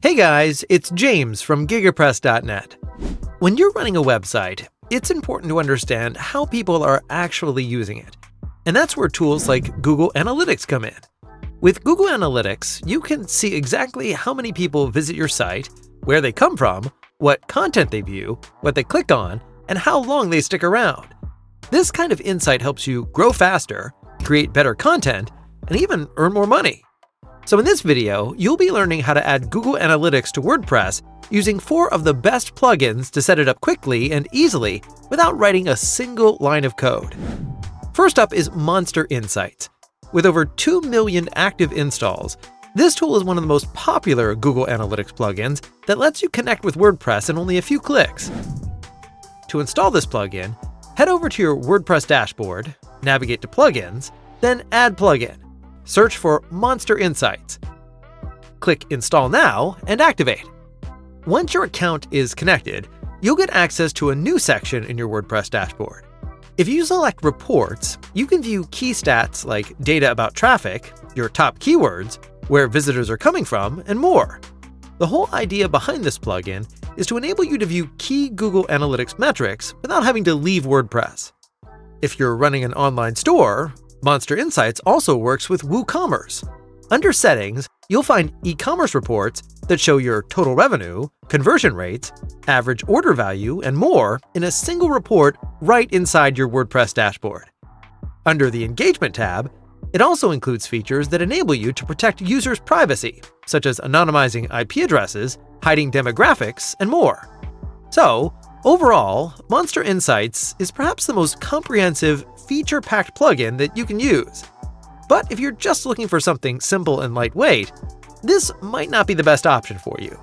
Hey guys, it's James from GigaPress.net. When you're running a website, it's important to understand how people are actually using it. And that's where tools like Google Analytics come in. With Google Analytics, you can see exactly how many people visit your site, where they come from, what content they view, what they click on, and how long they stick around. This kind of insight helps you grow faster, create better content, and even earn more money. So in this video, you'll be learning how to add Google Analytics to WordPress using 4 of the best plugins to set it up quickly and easily without writing a single line of code. First up is MonsterInsights. With over 2 million active installs, this tool is one of the most popular Google Analytics plugins that lets you connect with WordPress in only a few clicks. To install this plugin, head over to your WordPress dashboard, navigate to Plugins, then Add Plugin. Search for MonsterInsights. Click Install Now and activate. Once your account is connected, you'll get access to a new section in your WordPress dashboard. If you select Reports, you can view key stats like data about traffic, your top keywords, where visitors are coming from, and more. The whole idea behind this plugin is to enable you to view key Google Analytics metrics without having to leave WordPress. If you're running an online store, MonsterInsights also works with WooCommerce. Under Settings, you'll find eCommerce reports that show your total revenue, conversion rates, average order value, and more in a single report right inside your WordPress dashboard. Under the Engagement tab, it also includes features that enable you to protect users' privacy, such as anonymizing IP addresses, hiding demographics, and more. So, overall, MonsterInsights is perhaps the most comprehensive, feature-packed plugin that you can use. But if you're just looking for something simple and lightweight, this might not be the best option for you.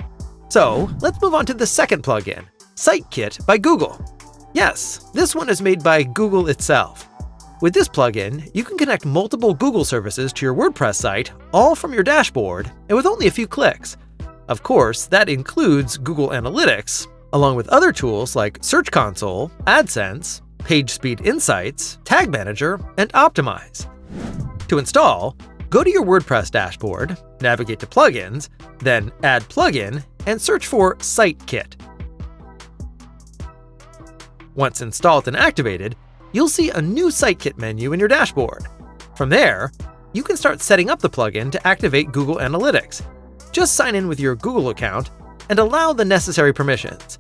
So let's move on to the second plugin, SiteKit by Google. Yes, this one is made by Google itself. With this plugin, you can connect multiple Google services to your WordPress site, all from your dashboard, and with only a few clicks. Of course, that includes Google Analytics, along with other tools like Search Console, AdSense, PageSpeed Insights, Tag Manager, and Optimize. To install, go to your WordPress dashboard, navigate to Plugins, then Add Plugin, and search for SiteKit. Once installed and activated, you'll see a new SiteKit menu in your dashboard. From there, you can start setting up the plugin to activate Google Analytics. Just sign in with your Google account and allow the necessary permissions.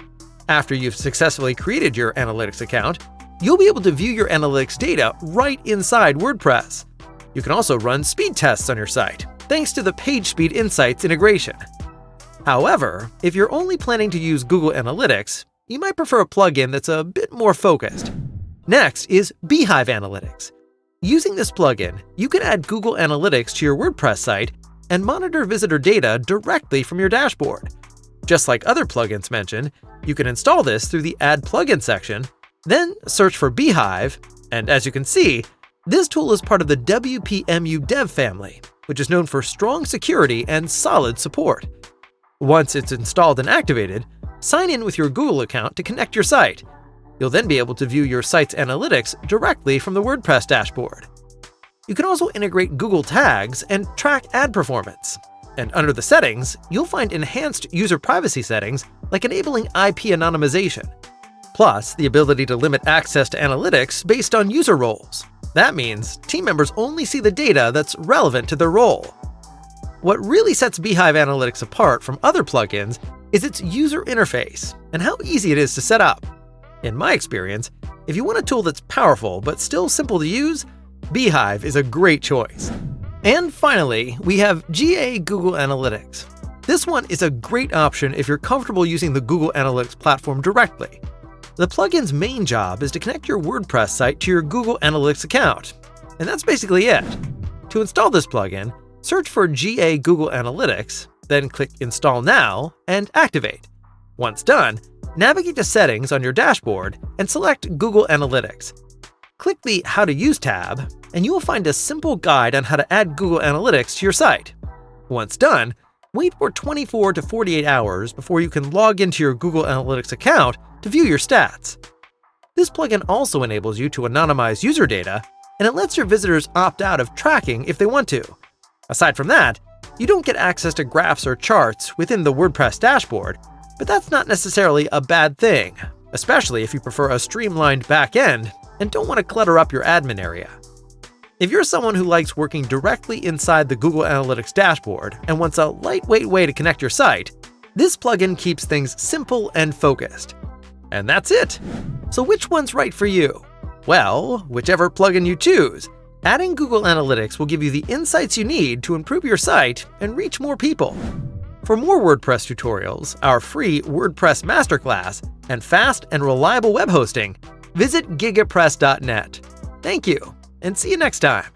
After you've successfully created your Analytics account, you'll be able to view your analytics data right inside WordPress. You can also run speed tests on your site, thanks to the PageSpeed Insights integration. However, if you're only planning to use Google Analytics, you might prefer a plugin that's a bit more focused. Next is Beehive Analytics. Using this plugin, you can add Google Analytics to your WordPress site and monitor visitor data directly from your dashboard. Just like other plugins mentioned, you can install this through the Add Plugin section, then search for Beehive, and as you can see, this tool is part of the WPMU Dev family, which is known for strong security and solid support. Once it's installed and activated, sign in with your Google account to connect your site. You'll then be able to view your site's analytics directly from the WordPress dashboard. You can also integrate Google Tags and track ad performance. And under the settings, you'll find enhanced user privacy settings like enabling IP anonymization, plus the ability to limit access to analytics based on user roles. That means team members only see the data that's relevant to their role. What really sets Beehive Analytics apart from other plugins is its user interface and how easy it is to set up. In my experience, if you want a tool that's powerful but still simple to use, Beehive is a great choice. And finally, we have GA Google Analytics. This one is a great option if you're comfortable using the Google Analytics platform directly. The plugin's main job is to connect your WordPress site to your Google Analytics account, and that's basically it. To install this plugin, search for GA Google Analytics, then click Install Now and activate. Once done, navigate to Settings on your dashboard and select Google Analytics. Click the How to Use tab, and you will find a simple guide on how to add Google Analytics to your site. Once done, wait for 24 to 48 hours before you can log into your Google Analytics account to view your stats. This plugin also enables you to anonymize user data, and it lets your visitors opt out of tracking if they want to. Aside from that, You don't get access to graphs or charts within the WordPress dashboard, but that's not necessarily a bad thing, especially if you prefer a streamlined back-end and don't want to clutter up your admin area. If you're someone who likes working directly inside the Google Analytics dashboard and wants a lightweight way to connect your site, this plugin keeps things simple and focused. And that's it! So which one's right for you? Well, whichever plugin you choose, adding Google Analytics will give you the insights you need to improve your site and reach more people. For more WordPress tutorials, our free WordPress masterclass, and fast and reliable web hosting, visit GigaPress.net. Thank you, and see you next time.